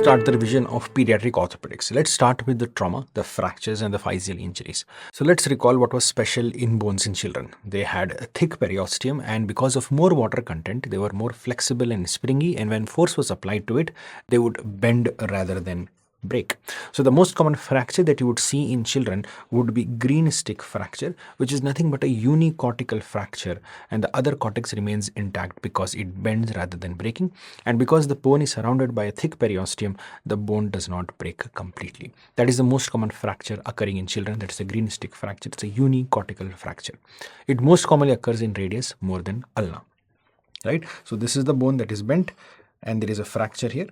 start the revision of pediatric orthopedics. Let's start with the trauma, the fractures and the physial injuries. So let's recall what was special in bones in children. They had a thick periosteum, and because of more water content, they were more flexible and springy, and when force was applied to it, they would bend rather than break. So the most common fracture that you would see in children would be green stick fracture, which is nothing but a unicortical fracture, and the other cortex remains intact because it bends rather than breaking, and because the bone is surrounded by a thick periosteum, the bone does not break completely. That is the most common fracture occurring in children. That is a green stick fracture. It's a unicortical fracture. It most commonly occurs in radius more than ulna, right? So this is the bone that is bent and there is a fracture here.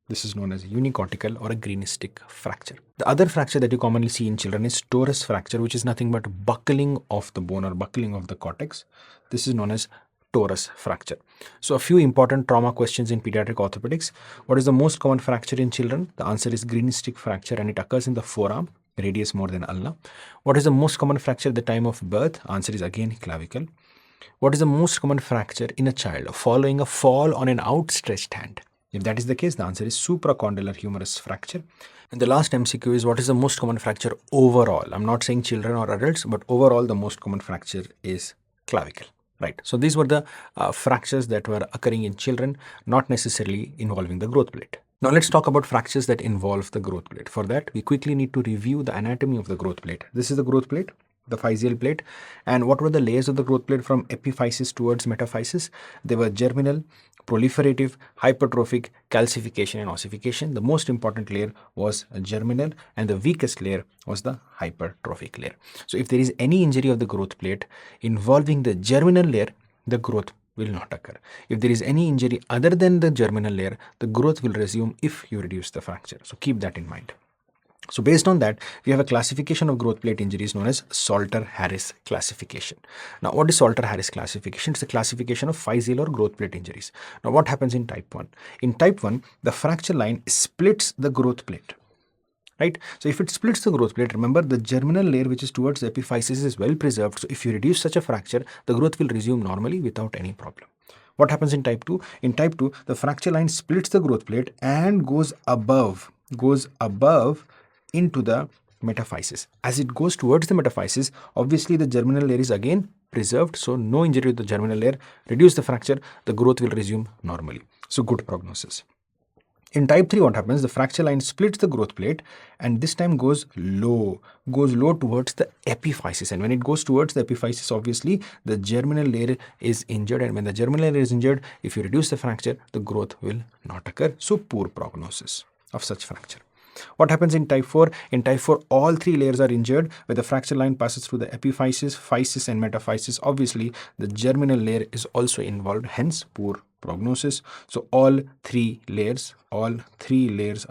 This is known as a unicortical or a green stick fracture. The other fracture that you commonly see in children is torus fracture, which is nothing but buckling of the bone or buckling of the cortex. This is known as torus fracture. So a few important trauma questions in pediatric orthopedics. What is the most common fracture in children? The answer is green stick fracture, and it occurs in the forearm, radius more than ulna. What is the most common fracture at the time of birth? Answer is again clavicle. What is the most common fracture in a child following a fall on an outstretched hand? If that is the case, the answer is supracondylar humerus fracture. And the last MCQ is, what is the most common fracture overall? I'm not saying children or adults, but overall the most common fracture is clavicle. Right. So these were the fractures that were occurring in children, not necessarily involving the growth plate. Now let's talk about fractures that involve the growth plate. For that, we quickly need to review the anatomy of the growth plate. This is the growth plate, the physial plate. And what were the layers of the growth plate from epiphysis towards metaphysis? They were germinal, proliferative, hypertrophic, calcification and ossification. The most important layer was germinal and the weakest layer was the hypertrophic layer. So if there is any injury of the growth plate involving the germinal layer, the growth will not occur. If there is any injury other than the germinal layer, the growth will resume if you reduce the fracture. So keep that in mind. So based on that, we have a classification of growth plate injuries known as Salter-Harris classification. Now, what is Salter-Harris classification? It's a classification of physial or growth plate injuries. Now, what happens in type 1? In type 1, the fracture line splits the growth plate. Right? So if it splits the growth plate, remember the germinal layer which is towards the epiphysis is well preserved. So if you reduce such a fracture, the growth will resume normally without any problem. What happens in type 2? In type 2, the fracture line splits the growth plate and goes above into the metaphysis. As it goes towards the metaphysis, obviously the germinal layer is again preserved, so no injury to the germinal layer. Reduce the fracture, the growth will resume normally. So good prognosis. In type 3, what happens? The fracture line splits the growth plate and this time goes low towards the epiphysis. And when it goes towards the epiphysis, obviously the germinal layer is injured, and when the germinal layer is injured, if you reduce the fracture, the growth will not occur. So poor prognosis of such fracture. What happens in type 4? In type 4, all three layers are injured where the fracture line passes through the epiphysis, physis and metaphysis. Obviously, the germinal layer is also involved, hence poor prognosis. So all three layers are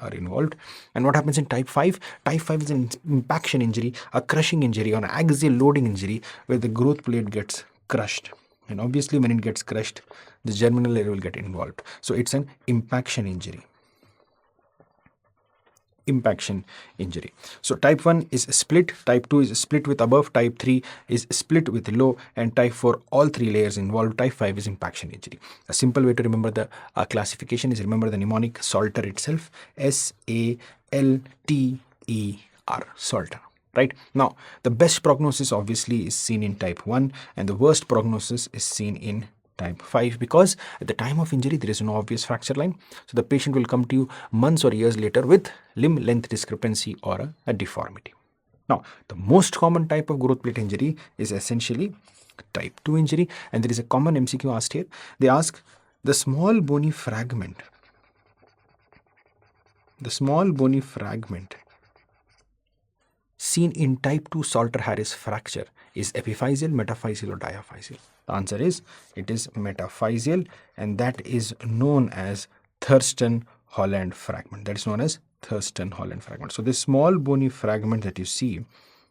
involved. And what happens in type 5? Type 5 is an impaction injury, a crushing injury, or an axial loading injury where the growth plate gets crushed. And obviously, when it gets crushed, the germinal layer will get involved. So it's an impaction injury. So type 1 is split, type 2 is split with above, type 3 is split with low, and type 4 all three layers involved. Type 5 is impaction injury. A simple way to remember the classification is remember the mnemonic Salter itself, S-A-L-T-E-R, Salter. Right? Now, the best prognosis obviously is seen in type 1 and the worst prognosis is seen in type 5, because at the time of injury there is no obvious fracture line. So the patient will come to you months or years later with limb length discrepancy or a deformity. Now, the most common type of growth plate injury is essentially type 2 injury, and there is a common MCQ asked here. They ask the small bony fragment seen in type 2 Salter-Harris fracture is epiphyseal, metaphyseal or diaphyseal. The answer is it is metaphyseal, and that is known as Thurston-Holland fragment. That is known as Thurston-Holland fragment. So this small bony fragment that you see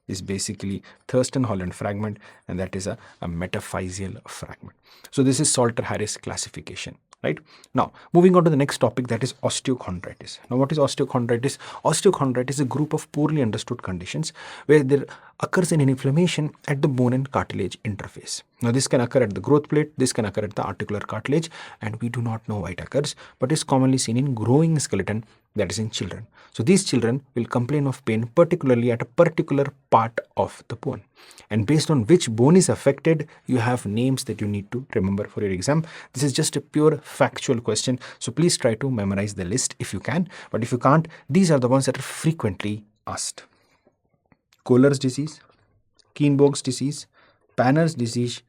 is basically Thurston-Holland fragment, and that is a metaphyseal fragment. So this is Salter-Harris classification. right? Now, moving on to the next topic, that is osteochondritis. Now, what is osteochondritis? Osteochondritis is a group of poorly understood conditions where there occurs an inflammation at the bone and cartilage interface. Now, this can occur at the growth plate, this can occur at the articular cartilage, and we do not know why it occurs, but is commonly seen in growing skeleton, that is in children. So these children will complain of pain particularly at a particular part of the bone. And based on which bone is affected, you have names that you need to remember for your exam. This is just a pure factual question. So please try to memorize the list if you can. But if you can't, these are the ones that are frequently asked. Kohler's disease, Kienbock's disease, Panner's disease,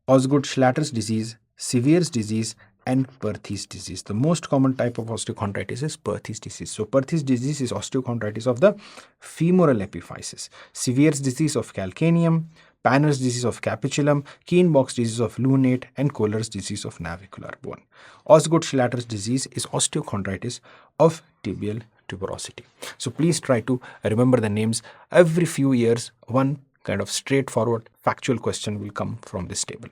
Osgood-Schlatter's disease, Sevier's disease, and Perthes disease. The most common type of osteochondritis is Perthes disease. So Perthes disease is osteochondritis of the femoral epiphysis. Sevier's disease of calcaneum, Panner's disease of capitulum, Kienbock's disease of lunate, and Kohler's disease of navicular bone. Osgood-Schlatter's disease is osteochondritis of tibial tuberosity. So please try to remember the names. Every few years, one kind of straightforward factual question will come from this table.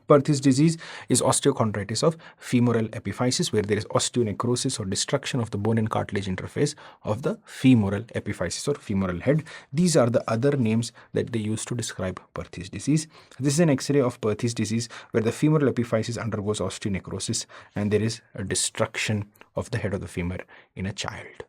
Perthes disease is osteochondritis of femoral epiphysis, where there is osteonecrosis or destruction of the bone and cartilage interface of the femoral epiphysis or femoral head. These are the other names that they use to describe Perthes disease. This is an X-ray of Perthes disease where the femoral epiphysis undergoes osteonecrosis and there is a destruction of the head of the femur in a child.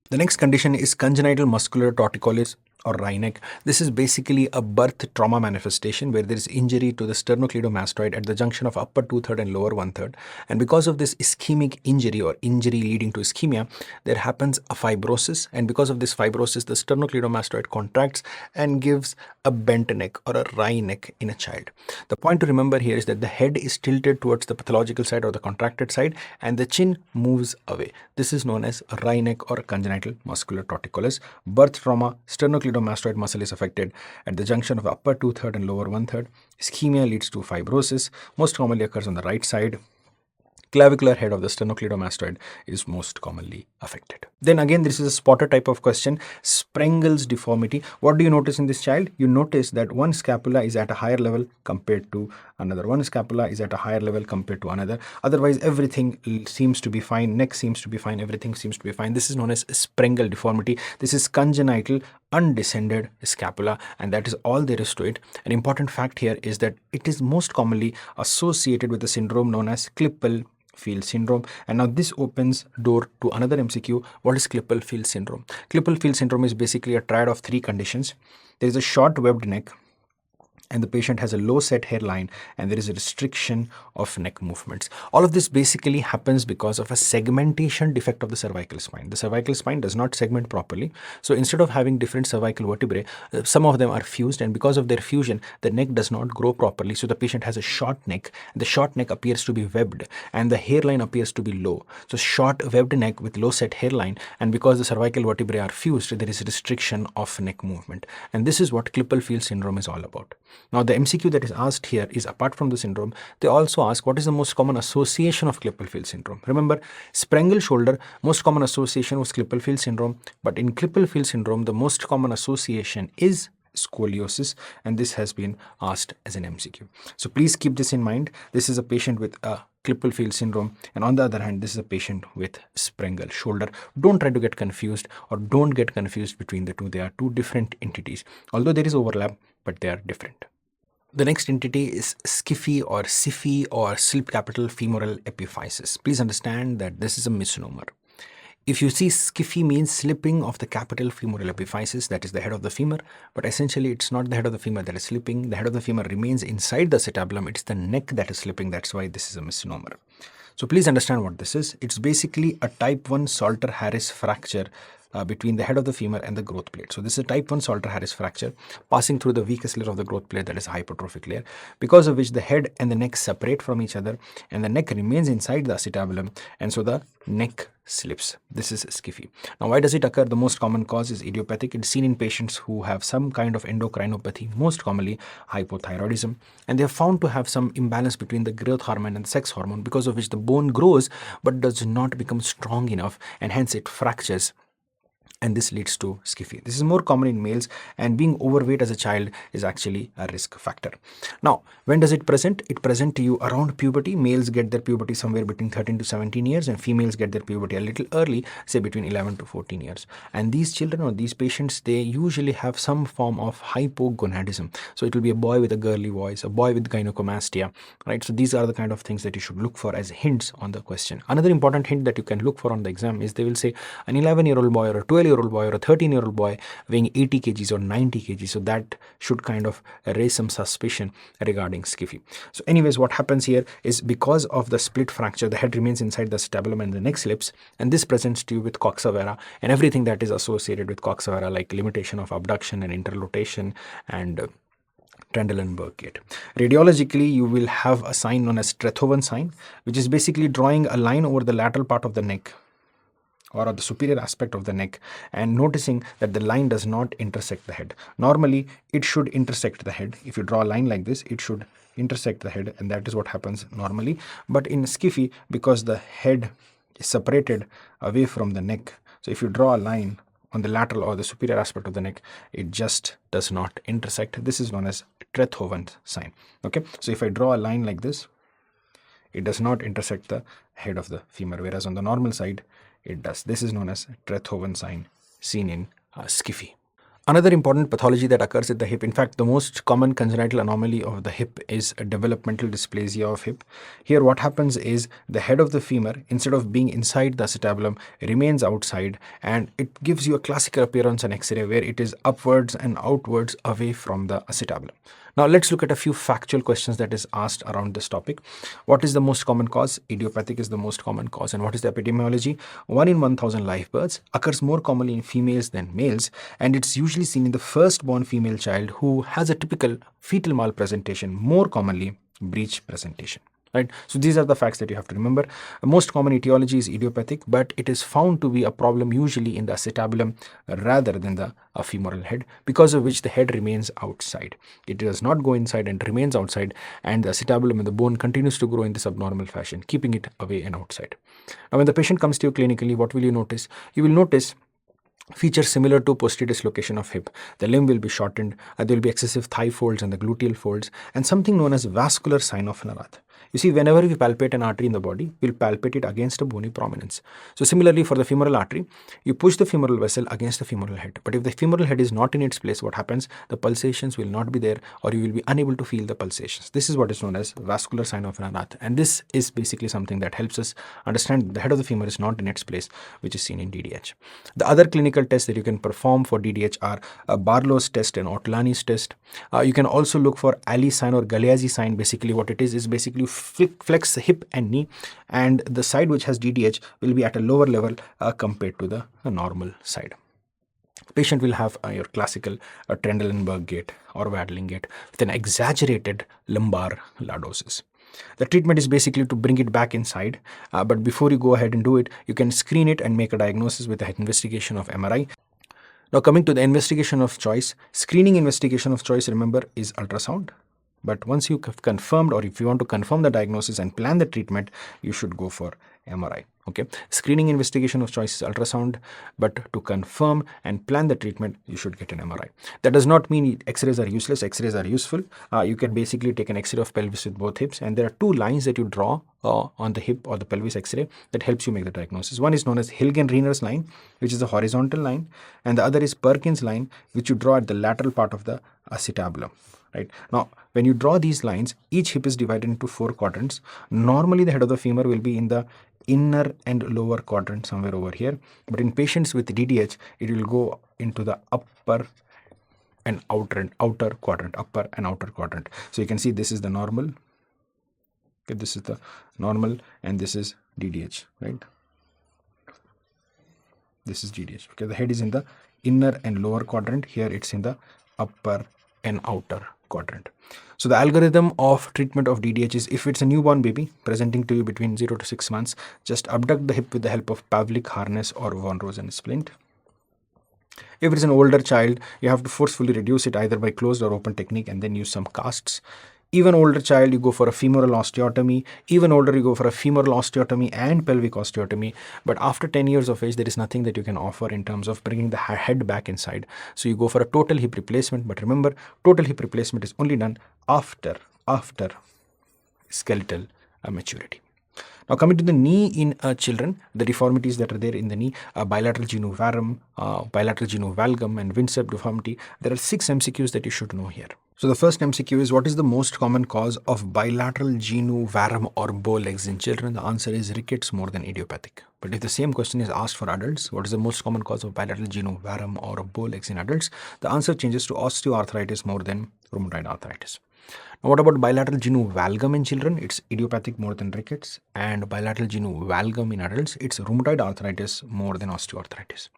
The next condition is congenital muscular torticollis or Rhineck. This is basically a birth trauma manifestation where there is injury to the sternocleidomastoid at the junction of upper 2/3 and lower 1/3. And because of this ischemic injury or injury leading to ischemia, there happens a fibrosis. And because of this fibrosis, the sternocleidomastoid contracts and gives a bent neck or a wry neck in a child. The point to remember here is that the head is tilted towards the pathological side or the contracted side and the chin moves away. This is known as a wry neck or congenital muscular torticollis. Birth trauma, sternocleidomastoid muscle is affected at the junction of upper 2/3 and lower 1/3. Ischemia leads to fibrosis, most commonly occurs on the right side. Clavicular head of the sternocleidomastoid is most commonly affected. Then again, this is a spotter type of question. Sprengel's deformity. What do you notice in this child? You notice that one scapula is at a higher level compared to another. One scapula is at a higher level compared to another. Otherwise, everything seems to be fine. Neck seems to be fine. Everything seems to be fine. This is known as Sprengel deformity. This is congenital undescended scapula, and that is all there is to it. An important fact here is that it is most commonly associated with a syndrome known as Klippel-Feil syndrome. And now this opens door to another MCQ. What is Klippel-Feil syndrome? Klippel-Feil syndrome is basically a triad of three conditions. There is a short webbed neck, and the patient has a low set hairline, and there is a restriction of neck movements. All of this basically happens because of a segmentation defect of the cervical spine. The cervical spine does not segment properly. So instead of having different cervical vertebrae, some of them are fused, and because of their fusion, the neck does not grow properly. So the patient has a short neck. The short neck appears to be webbed, and the hairline appears to be low. So short webbed neck with low set hairline, and because the cervical vertebrae are fused, there is a restriction of neck movement. And this is what Klippel-Feil syndrome is all about. Now, the MCQ that is asked here is, apart from the syndrome, they also ask what is the most common association of Klippel-Feil syndrome. Remember, Sprengel shoulder, most common association was Klippel-Feil syndrome, but in Klippel-Feil syndrome, the most common association is scoliosis, and this has been asked as an MCQ. So please keep this in mind. This is a patient with a Klippel-Feil syndrome, and on the other hand, this is a patient with Sprengel shoulder. Don't try to get confused, or don't get confused between the two. They are two different entities. Although there is overlap, but they are different. The next entity is SCFE or SIFI or slip capital femoral epiphysis. Please understand that this is a misnomer. If you see SCFE means slipping of the capital femoral epiphysis, that is the head of the femur, but essentially it's not the head of the femur that is slipping. The head of the femur remains inside the acetabulum. It's the neck that is slipping. That's why this is a misnomer. So please understand what this is. It's basically a type 1 Salter-Harris fracture between the head of the femur and the growth plate. So this is a type 1 Salter-Harris fracture passing through the weakest layer of the growth plate, that is hypertrophic layer, because of which the head and the neck separate from each other and the neck remains inside the acetabulum, and so the neck slips. This is SCFE. Now, why does it occur? The most common cause is idiopathic. It's seen in patients who have some kind of endocrinopathy, most commonly hypothyroidism, and they are found to have some imbalance between the growth hormone and the sex hormone, because of which the bone grows but does not become strong enough, and hence it fractures and this leads to skiffy. This is more common in males, and being overweight as a child is actually a risk factor. Now, when does it present? It presents to you around puberty. Males get their puberty somewhere between 13 to 17 years, and females get their puberty a little early, say between 11 to 14 years. And these children or these patients, they usually have some form of hypogonadism. So it will be a boy with a girly voice, a boy with gynecomastia, right? So these are the kind of things that you should look for as hints on the question. Another important hint that you can look for on the exam is they will say an 11-year-old boy or a 12-year-old boy or a 13-year-old boy weighing 80 kgs or 90 kgs. So that should kind of raise some suspicion regarding skiffy. So anyways, what happens here is because of the split fracture, the head remains inside the acetabulum and the neck slips, and this presents to you with coxa vara and everything that is associated with coxa vara, like limitation of abduction and interlotation and Trendelenburg gait. Radiologically, you will have a sign known as Strethoven sign, which is basically drawing a line over the lateral part of the neck or the superior aspect of the neck, and noticing that the line does not intersect the head. Normally, it should intersect the head. If you draw a line like this, it should intersect the head, and that is what happens normally. But in skiffy, because the head is separated away from the neck, so if you draw a line on the lateral or the superior aspect of the neck, it just does not intersect. This is known as Strethoven sign. Okay, so if I draw a line like this, it does not intersect the head of the femur, whereas on the normal side, it does. This is known as Strethoven sign seen in skiffy. Another important pathology that occurs at the hip, in fact, the most common congenital anomaly of the hip is a developmental dysplasia of hip. Here what happens is the head of the femur, instead of being inside the acetabulum, remains outside, and it gives you a classical appearance on X-ray where it is upwards and outwards away from the acetabulum. Now let's look at a few factual questions that is asked around this topic. What is the most common cause? Idiopathic is the most common cause. And what is the epidemiology? 1 in 1,000 live births, occurs more commonly in females than males, and it's usually seen in the first-born female child who has a typical fetal malpresentation, more commonly breech presentation. Right? So these are the facts that you have to remember. Most common etiology is idiopathic, but it is found to be a problem usually in the acetabulum rather than the femoral head, because of which the head remains outside. It does not go inside and remains outside, and the acetabulum and the bone continues to grow in this abnormal fashion, keeping it away and outside. Now when the patient comes to you clinically, what will you notice? You will notice features similar to posterior dislocation of hip. The limb will be shortened, there will be excessive thigh folds and the gluteal folds, and something known as vascular sign of Narat. You see, whenever we palpate an artery in the body, we'll palpate it against a bony prominence. So similarly for the femoral artery, you push the femoral vessel against the femoral head. But if the femoral head is not in its place, what happens? The pulsations will not be there, or you will be unable to feel the pulsations. This is what is known as vascular sign of Narat. And this is basically something that helps us understand the head of the femur is not in its place, which is seen in DDH. The other clinical tests that you can perform for DDH are Barlow's test and Ortolani's test. You can also look for Ali sign or Galeazzi sign. Basically what it is basically flex the hip and knee, and the side which has DDH will be at a lower level compared to the normal side. Patient will have your classical Trendelenburg gait or waddling gait with an exaggerated lumbar lordosis. The treatment is basically to bring it back inside, but before you go ahead and do it, you can screen it and make a diagnosis with an investigation of MRI. Now coming to the investigation of choice, screening investigation of choice, remember, is ultrasound. But once you have confirmed, or if you want to confirm the diagnosis and plan the treatment, you should go for MRI. Okay, screening investigation of choice is ultrasound, but to confirm and plan the treatment, you should get an MRI. That does not mean X-rays are useless. X-rays are useful. You can basically take an X-ray of pelvis with both hips, and there are two lines that you draw on the hip or the pelvis X-ray that helps you make the diagnosis. One is known as Hilgen-Riener's line, which is a horizontal line, and the other is Perkins' line, which you draw at the lateral part of the acetabulum. Right. Now, when you draw these lines, each hip is divided into 4 quadrants. Normally, the head of the femur will be in the inner and lower quadrant somewhere over here. But in patients with DDH, it will go into the upper and outer quadrant, upper and outer quadrant. So you can see this is the normal. Okay, this is the normal, and this is DDH, right? This is DDH. Okay, the head is in the inner and lower quadrant. Here it's in the upper and outer quadrant. So the algorithm of treatment of DDH is, if it's a newborn baby presenting to you between 0 to 6 months, just abduct the hip with the help of Pavlik harness or von Rosen splint. If it's an older child, you have to forcefully reduce it either by closed or open technique and then use some casts. Even older child, you go for a femoral osteotomy. Even older, you go for a femoral osteotomy and pelvic osteotomy. But after 10 years of age, there is nothing that you can offer in terms of bringing the head back inside. So you go for a total hip replacement. But remember, total hip replacement is only done after skeletal maturity. Now coming to the knee in children, the deformities that are there in the knee, bilateral genu varum, bilateral genu valgum and Windsor deformity. There are 6 MCQs that you should know here. So the first MCQ is, what is the most common cause of bilateral genu varum or bow legs in children? The answer is rickets more than idiopathic. But if the same question is asked for adults, what is the most common cause of bilateral genu varum or bow legs in adults? The answer changes to osteoarthritis more than rheumatoid arthritis. Now, what about bilateral genu valgum in children? It's idiopathic more than rickets, and bilateral genu valgum in adults, it's rheumatoid arthritis more than osteoarthritis.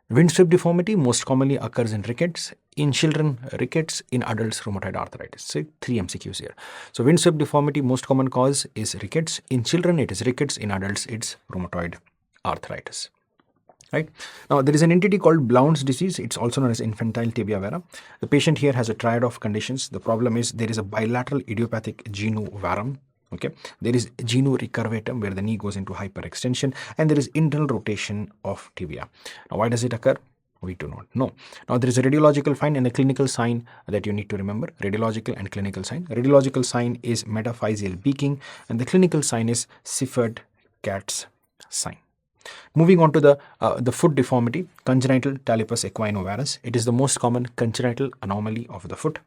Windswept deformity most commonly occurs in rickets. In children, rickets. In adults, rheumatoid arthritis. So 3 MCQs here. So windswept deformity most common cause is rickets. In children, it is rickets. In adults, it's rheumatoid arthritis. Right. Now, there is an entity called Blount's disease. It's also known as infantile tibia vera. The patient here has a triad of conditions. The problem is there is a bilateral idiopathic genu varum. Okay. There is genu recurvatum, where the knee goes into hyperextension, and there is internal rotation of tibia. Now, why does it occur? We do not know. Now, there is a radiological sign and a clinical sign that you need to remember. Radiological and clinical sign. Radiological sign is metaphyseal peaking, and the clinical sign is Siffert-Katz sign. Moving on to the foot deformity, congenital talipes equinovarus. It is the most common congenital anomaly of the foot.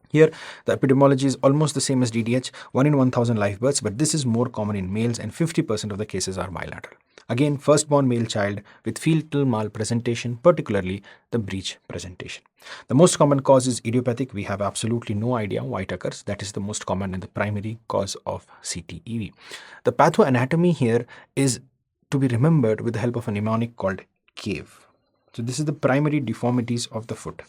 Here, the epidemiology is almost the same as DDH, 1 in 1000 live births, but this is more common in males, and 50% of the cases are bilateral. Again, firstborn male child with fetal malpresentation, particularly the breech presentation. The most common cause is idiopathic. We have absolutely no idea why it occurs. That is the most common and the primary cause of CTEV. The pathoanatomy here is to be remembered with the help of a mnemonic called cave. So this is the primary deformities of the foot.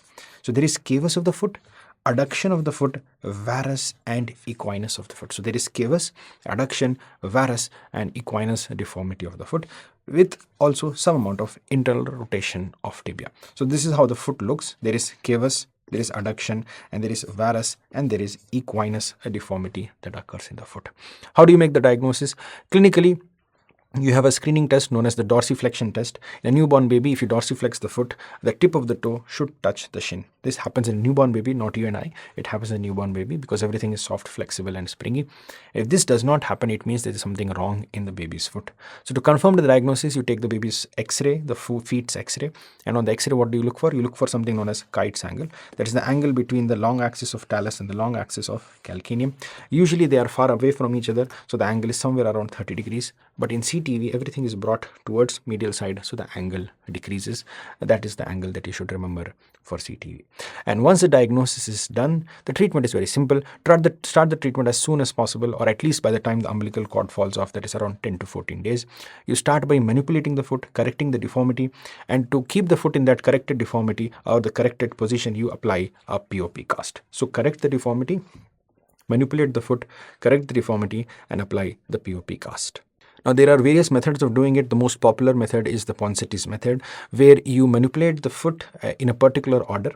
So there is cavus of the foot, adduction of the foot, varus and equinus of the foot. So there is cavus, adduction, varus and equinus deformity of the foot, with also some amount of internal rotation of tibia. So this is how the foot looks. There is cavus, there is adduction, and there is varus, and there is equinus, a deformity that occurs in the foot. How do you make the diagnosis? Clinically, you have a screening test known as the dorsiflexion test. In a newborn baby, if you dorsiflex the foot, the tip of the toe should touch the shin. This happens in a newborn baby, not you and I. It happens in a newborn baby because everything is soft, flexible and springy. If this does not happen, it means there is something wrong in the baby's foot. So to confirm the diagnosis, you take the baby's x-ray, the feet's x-ray, and on the x-ray, what do you look for? You look for something known as Kite's angle. That is the angle between the long axis of talus and the long axis of calcaneum. Usually they are far away from each other, so the angle is somewhere around 30 degrees. But in CTV, everything is brought towards medial side, so the angle decreases. That is the angle that you should remember for CTV. And once the diagnosis is done, the treatment is very simple. Start the treatment as soon as possible, or at least by the time the umbilical cord falls off, that is around 10 to 14 days. You start by manipulating the foot, correcting the deformity, and to keep the foot in that corrected deformity or the corrected position, you apply a POP cast. So correct the deformity, manipulate the foot, correct the deformity, and apply the POP cast. Now, there are various methods of doing it. The most popular method is the Ponseti's method, where you manipulate the foot in a particular order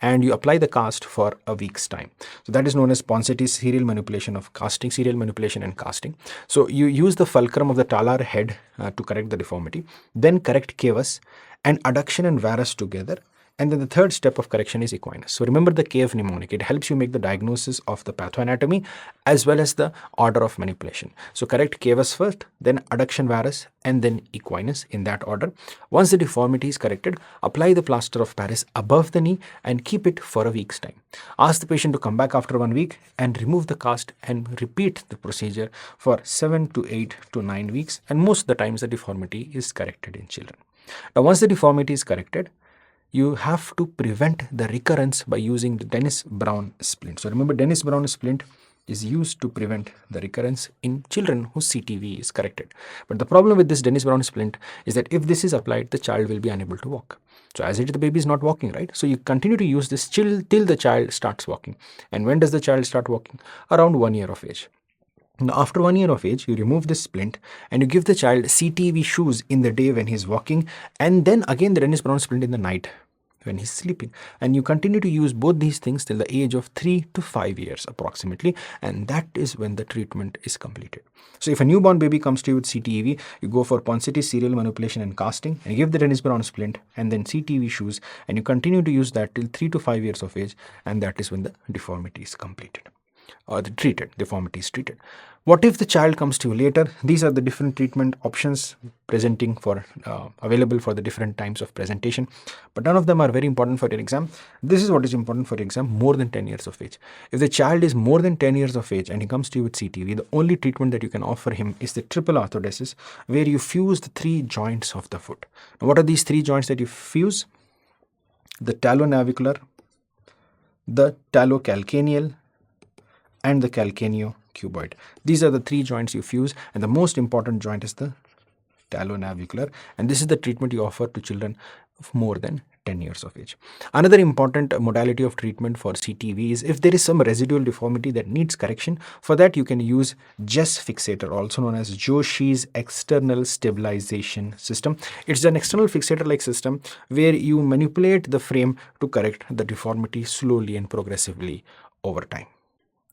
and you apply the cast for a week's time. So that is known as Ponseti's serial manipulation of casting, serial manipulation and casting. So you use the fulcrum of the talar head to correct the deformity, then correct cavus and adduction and varus together. And then the third step of correction is equinus. So remember the cave mnemonic. It helps you make the diagnosis of the pathoanatomy as well as the order of manipulation. So correct cavus first, then adduction varus, and then equinus in that order. Once the deformity is corrected, apply the plaster of Paris above the knee and keep it for a week's time. Ask the patient to come back after 1 week and remove the cast and repeat the procedure for 7 to 8 to 9 weeks. And most of the times the deformity is corrected in children. Now, once the deformity is corrected, you have to prevent the recurrence by using the Dennis-Brown splint. So remember, Dennis-Brown splint is used to prevent the recurrence in children whose CTV is corrected. But the problem with this Dennis-Brown splint is that if this is applied, the child will be unable to walk. So as it is, the baby is not walking, right? So you continue to use this till the child starts walking. And when does the child start walking? Around 1 year of age. Now, after 1 year of age, you remove this splint and you give the child CTV shoes in the day when he's walking, and then again the Dennis-Brown splint in the night when he's sleeping. And you continue to use both these things till the age of 3 to 5 years approximately, and that is when the treatment is completed. So if a newborn baby comes to you with CTEV, you go for Ponseti serial manipulation and casting, and you give the Denisbaron splint and then CTEV shoes, and you continue to use that till 3 to 5 years of age, and that is when the deformity is completed. Or the deformity is treated. What if the child comes to you later? These are the different treatment options presenting for available for the different times of presentation, but none of them are very important for your exam. This is what is important for your exam: more than 10 years of age. If the child is more than 10 years of age and he comes to you with CTV, the only treatment that you can offer him is the triple orthodesis, where you fuse the 3 joints of the foot. Now, what are these 3 joints that you fuse? The talonavicular, the talocalcaneal, and the calcaneocuboid. These are the 3 joints you fuse, and the most important joint is the talonavicular, and this is the treatment you offer to children of more than 10 years of age. Another important modality of treatment for CTV is if there is some residual deformity that needs correction. For that, you can use JES fixator, also known as Joshi's external stabilization system. It's an external fixator like system where you manipulate the frame to correct the deformity slowly and progressively over time.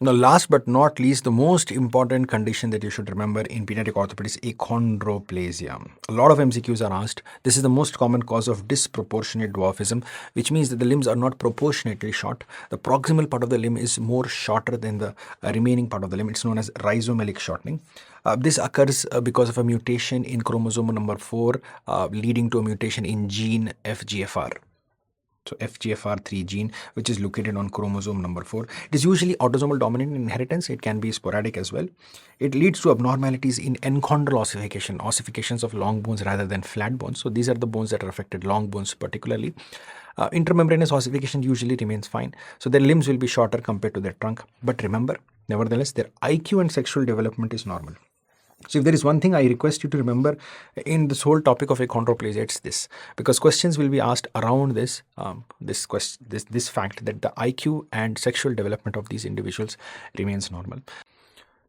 Now, last but not least, the most important condition that you should remember in pediatric orthopedics is achondroplasia. A lot of MCQs are asked. This is the most common cause of disproportionate dwarfism, which means that the limbs are not proportionately short. The proximal part of the limb is more shorter than the remaining part of the limb. It's known as rhizomelic shortening. This occurs because of a mutation in chromosome number 4, leading to a mutation in gene FGFR. So FGFR3 gene, which is located on chromosome number 4. It is usually autosomal dominant in inheritance. It can be sporadic as well. It leads to abnormalities in enchondral ossification, ossifications of long bones rather than flat bones. So these are the bones that are affected, long bones particularly. Intramembranous ossification usually remains fine. So their limbs will be shorter compared to their trunk. But remember, nevertheless, their IQ and sexual development is normal. So if there is one thing I request you to remember in this whole topic of achondroplasia, it's this, because questions will be asked around this fact that the IQ and sexual development of these individuals remains normal.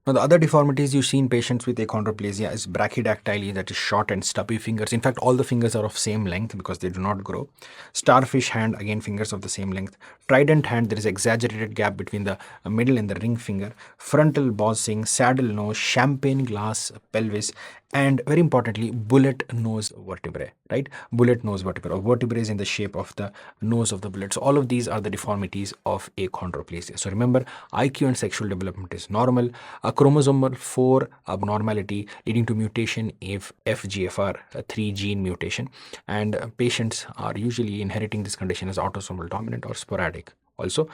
Now, the other deformities you see in patients with achondroplasia is brachydactyly, that is short and stubby fingers. In fact, all the fingers are of same length because they do not grow. Starfish hand, again fingers of the same length. Trident hand, there is exaggerated gap between the middle and the ring finger. Frontal bossing, saddle nose, champagne glass pelvis, and very importantly, bullet nose vertebrae, right? Bullet nose vertebrae, or vertebrae in the shape of the nose of the bullet. So all of these are the deformities of achondroplasia. So remember, IQ and sexual development is normal. A chromosomal 4 abnormality leading to mutation of FGFR3 gene mutation, and patients are usually inheriting this condition as autosomal dominant or sporadic. Also,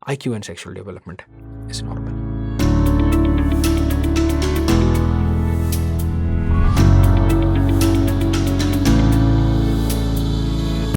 IQ and sexual development is normal.